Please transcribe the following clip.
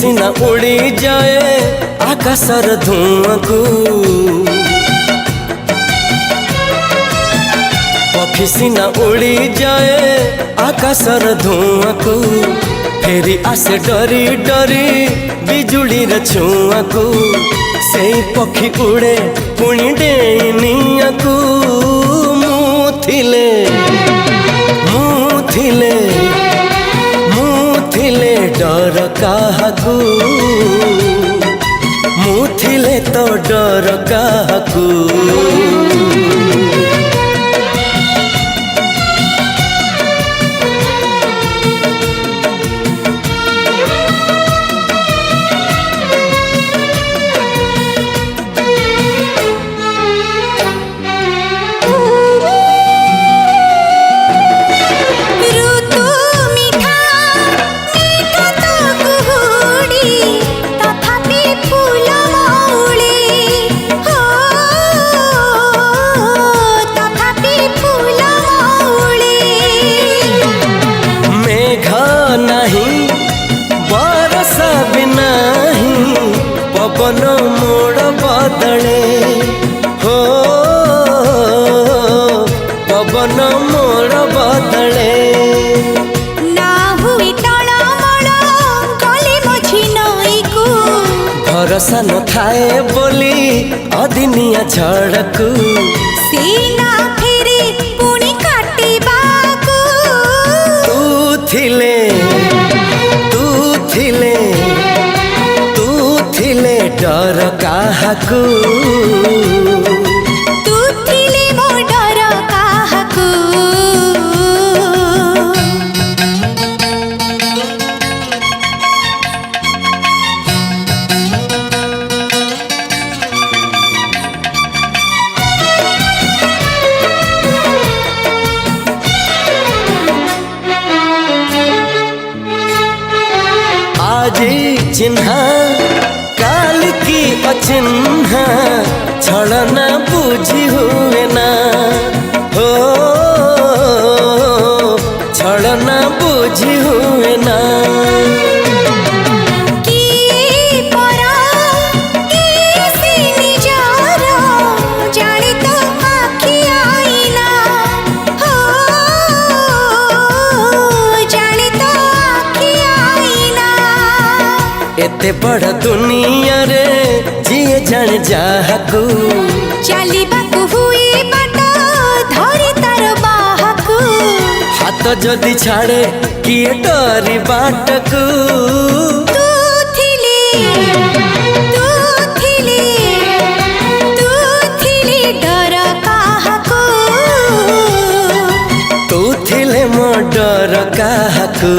सिना उड़ी जाए आकाशर धुआं को, पक्षी सिना उड़ी जाए आकाशर धुआं को, फेरी आसे डरी डरी बिजुड़ी रे छुआ को, से पक्षी उड़े पुणी डेनिया को। मुथिले मुथिले मुथिले डर काहाकू, मुथिले तो डर काहाकू। पवन मोड़ बदले हो, पवन मोड़ बदले ना हुई टळमळ गली मझी नई को, भरोसा न थाए बोली अदिनिया झड़कू, सीना फेरी पुणी काटिबाकू। तू थिले डर काहाकू, तू थिले मो डर काहाकू। आज चिन्हा काल की अचिन्हा, छड़ना बुझी हुए ना हो, छड़ना बुझी हुए ना। एते बड़ दुनिया रे जिए जान जाहाकू, चलिबाकू हुई बाट धरी तार बाहाकू, हाथ जदि छाड़े किए डरी बाटकू। तू थिले डर काहाकू, तू थिले मो डर काहाकू।